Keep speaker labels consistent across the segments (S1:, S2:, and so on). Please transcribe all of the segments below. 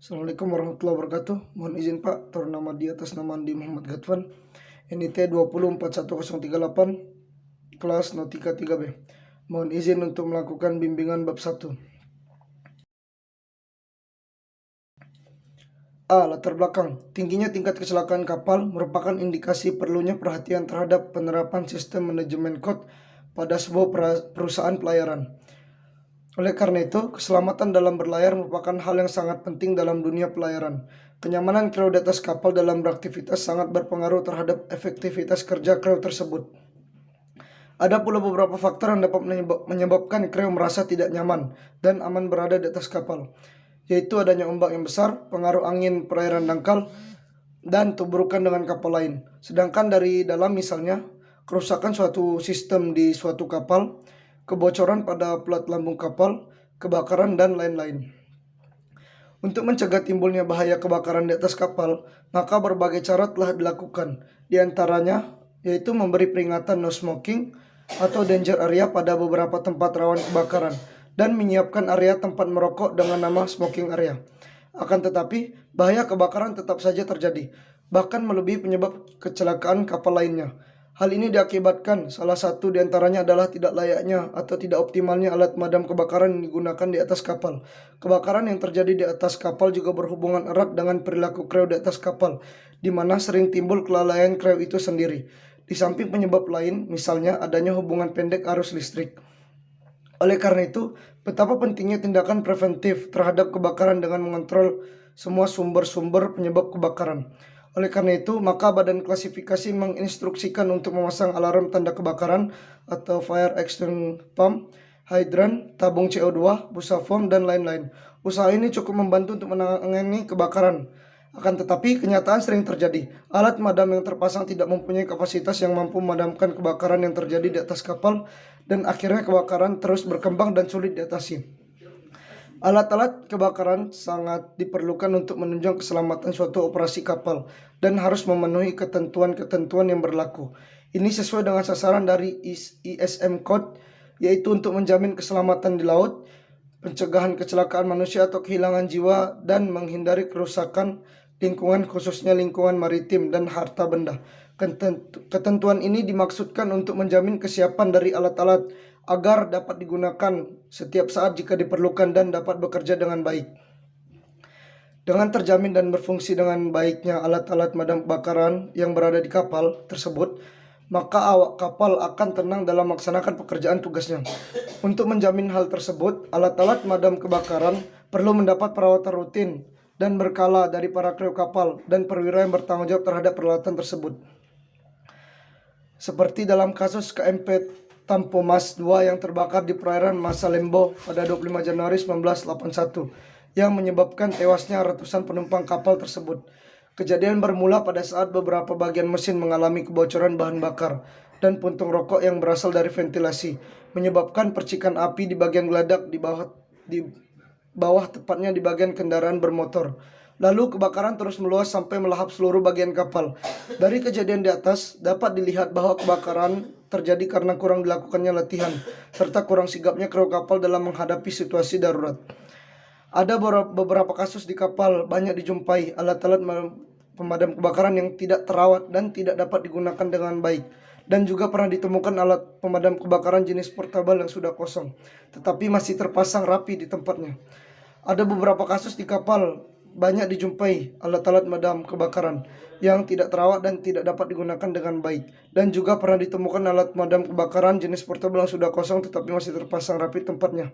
S1: Assalamualaikum warahmatullahi wabarakatuh. Mohon izin Pak, turun nama di atas nama Andi Muhammad Gatwan, NIT 2041038, kelas Nautika 3B. Mohon izin untuk melakukan bimbingan bab 1. A. Latar belakang. Tingginya tingkat kecelakaan kapal merupakan indikasi perlunya perhatian terhadap penerapan sistem manajemen kod pada sebuah perusahaan pelayaran. Oleh karena itu, keselamatan dalam berlayar merupakan hal yang sangat penting dalam dunia pelayaran. Kenyamanan kru di atas kapal dalam beraktivitas sangat berpengaruh terhadap efektivitas kerja kru tersebut. Ada pula beberapa faktor yang dapat menyebabkan kru merasa tidak nyaman dan aman berada di atas kapal, yaitu adanya ombak yang besar, pengaruh angin perairan dangkal, dan tuburukan dengan kapal lain. Sedangkan dari dalam misalnya, kerusakan suatu sistem di suatu kapal, kebocoran pada plat lambung kapal, kebakaran, dan lain-lain. Untuk mencegah timbulnya bahaya kebakaran di atas kapal, maka berbagai cara telah dilakukan. Di antaranya yaitu memberi peringatan no smoking atau danger area pada beberapa tempat rawan kebakaran dan menyiapkan area tempat merokok dengan nama smoking area. Akan tetapi, bahaya kebakaran tetap saja terjadi, bahkan melebihi penyebab kecelakaan kapal lainnya. Hal ini diakibatkan salah satu diantaranya adalah tidak layaknya atau tidak optimalnya alat pemadam kebakaran yang digunakan di atas kapal. Kebakaran yang terjadi di atas kapal juga berhubungan erat dengan perilaku kru di atas kapal, di mana sering timbul kelalaian kru itu sendiri. Di samping penyebab lain, misalnya adanya hubungan pendek arus listrik. Oleh karena itu, betapa pentingnya tindakan preventif terhadap kebakaran dengan mengontrol semua sumber-sumber penyebab kebakaran. Oleh karena itu, maka Badan Klasifikasi menginstruksikan untuk memasang alarm tanda kebakaran atau fire extinguisher pump, hidran, tabung CO2, busa foam, dan lain-lain. Usaha ini cukup membantu untuk menangani kebakaran. Akan tetapi, kenyataan sering terjadi. Alat pemadam yang terpasang tidak mempunyai kapasitas yang mampu memadamkan kebakaran yang terjadi di atas kapal, dan akhirnya kebakaran terus berkembang dan sulit diatasi. Alat-alat kebakaran sangat diperlukan untuk menunjang keselamatan suatu operasi kapal dan harus memenuhi ketentuan-ketentuan yang berlaku. Ini sesuai dengan sasaran dari ISM Code, yaitu untuk menjamin keselamatan di laut, pencegahan kecelakaan manusia atau kehilangan jiwa, dan menghindari kerusakan lingkungan khususnya lingkungan maritim dan harta benda. Ketentuan ini dimaksudkan untuk menjamin kesiapan dari alat-alat agar dapat digunakan setiap saat jika diperlukan dan dapat bekerja dengan baik. Dengan terjamin dan berfungsi dengan baiknya alat-alat pemadam kebakaran yang berada di kapal tersebut, maka awak kapal akan tenang dalam melaksanakan pekerjaan tugasnya. Untuk menjamin hal tersebut, alat-alat pemadam kebakaran perlu mendapat perawatan rutin dan berkala dari para kru kapal dan perwira yang bertanggung jawab terhadap peralatan tersebut. Seperti dalam kasus KMP Tampomas II yang terbakar di perairan Masalembo pada 25 Januari 1981 yang menyebabkan tewasnya ratusan penumpang kapal tersebut. Kejadian bermula pada saat beberapa bagian mesin mengalami kebocoran bahan bakar dan puntung rokok yang berasal dari ventilasi, menyebabkan percikan api di bagian geladak di bawah tepatnya di bagian kendaraan bermotor. Lalu kebakaran terus meluas sampai melahap seluruh bagian kapal. Dari kejadian di atas dapat dilihat bahwa kebakaran terjadi karena kurang dilakukannya latihan serta kurang sigapnya kru kapal dalam menghadapi situasi darurat. Ada beberapa kasus di kapal banyak dijumpai alat-alat pemadam kebakaran yang tidak terawat dan tidak dapat digunakan dengan baik. Dan juga pernah ditemukan alat pemadam kebakaran jenis portable yang sudah kosong, tetapi masih terpasang rapi di tempatnya. Ada beberapa kasus di kapal banyak dijumpai alat-alat pemadam kebakaran yang tidak terawat dan tidak dapat digunakan dengan baik. Dan juga pernah ditemukan alat pemadam kebakaran jenis portable yang sudah kosong tetapi masih terpasang rapi tempatnya.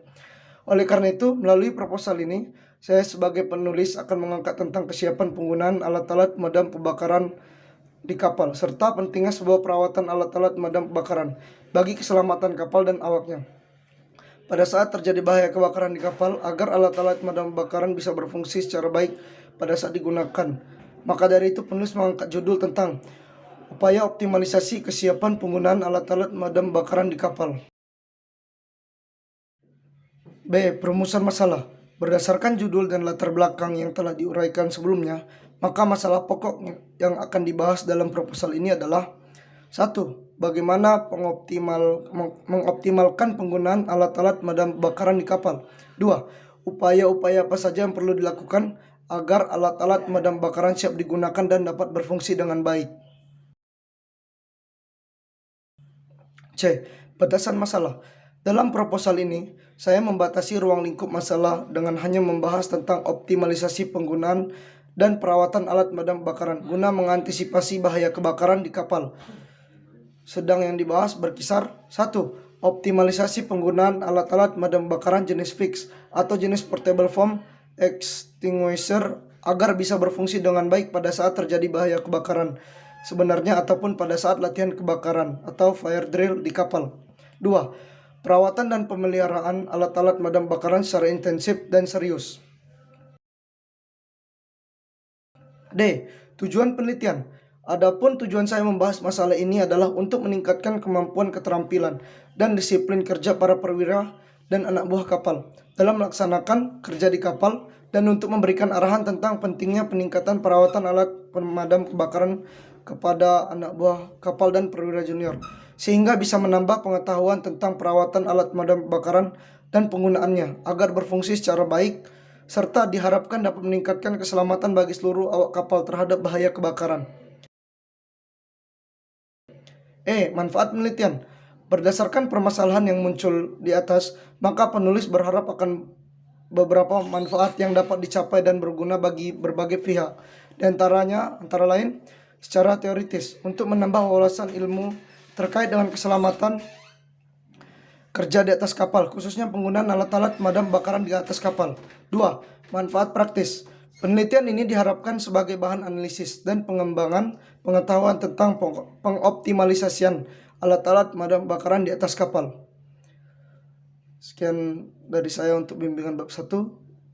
S1: Oleh karena itu, melalui proposal ini, saya sebagai penulis akan mengangkat tentang kesiapan penggunaan alat-alat pemadam kebakaran di kapal, serta pentingnya sebuah perawatan alat-alat pemadam kebakaran bagi keselamatan kapal dan awaknya. Pada saat terjadi bahaya kebakaran di kapal, agar alat-alat pemadam kebakaran bisa berfungsi secara baik pada saat digunakan. Maka dari itu penulis mengangkat judul tentang upaya optimalisasi kesiapan penggunaan alat-alat pemadam kebakaran di kapal. B. Perumusan masalah. Berdasarkan judul dan latar belakang yang telah diuraikan sebelumnya, maka masalah pokok yang akan dibahas dalam proposal ini adalah 1. Bagaimana mengoptimalkan penggunaan alat-alat pemadam kebakaran di kapal. 2. Upaya-upaya apa saja yang perlu dilakukan agar alat-alat pemadam kebakaran siap digunakan dan dapat berfungsi dengan baik. C. Batasan masalah. Dalam proposal ini, saya membatasi ruang lingkup masalah dengan hanya membahas tentang optimalisasi penggunaan dan perawatan alat pemadam kebakaran guna mengantisipasi bahaya kebakaran di kapal. Sedang yang dibahas berkisar 1. Optimalisasi penggunaan alat-alat pemadam kebakaran jenis fix atau jenis portable foam extinguisher agar bisa berfungsi dengan baik pada saat terjadi bahaya kebakaran sebenarnya ataupun pada saat latihan kebakaran atau fire drill di kapal. 2. Perawatan dan pemeliharaan alat-alat pemadam kebakaran secara intensif dan serius. D. Tujuan penelitian. Adapun tujuan saya membahas masalah ini adalah untuk meningkatkan kemampuan keterampilan dan disiplin kerja para perwira dan anak buah kapal dalam melaksanakan kerja di kapal dan untuk memberikan arahan tentang pentingnya peningkatan perawatan alat pemadam kebakaran kepada anak buah kapal dan perwira junior, sehingga bisa menambah pengetahuan tentang perawatan alat pemadam kebakaran dan penggunaannya agar berfungsi secara baik, serta diharapkan dapat meningkatkan keselamatan bagi seluruh awak kapal terhadap bahaya kebakaran. Manfaat penelitian. Berdasarkan permasalahan yang muncul di atas, maka penulis berharap akan beberapa manfaat yang dapat dicapai dan berguna bagi berbagai pihak. Di antara lain, secara teoritis, untuk menambah wawasan ilmu terkait dengan keselamatan kerja di atas kapal, khususnya penggunaan alat-alat pemadam kebakaran di atas kapal. 2. Manfaat praktis. Penelitian ini diharapkan sebagai bahan analisis dan pengembangan pengetahuan tentang pengoptimalisasian alat-alat pemadam kebakaran di atas kapal. Sekian dari saya untuk bimbingan bab 1.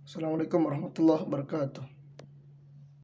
S1: Assalamualaikum warahmatullahi wabarakatuh.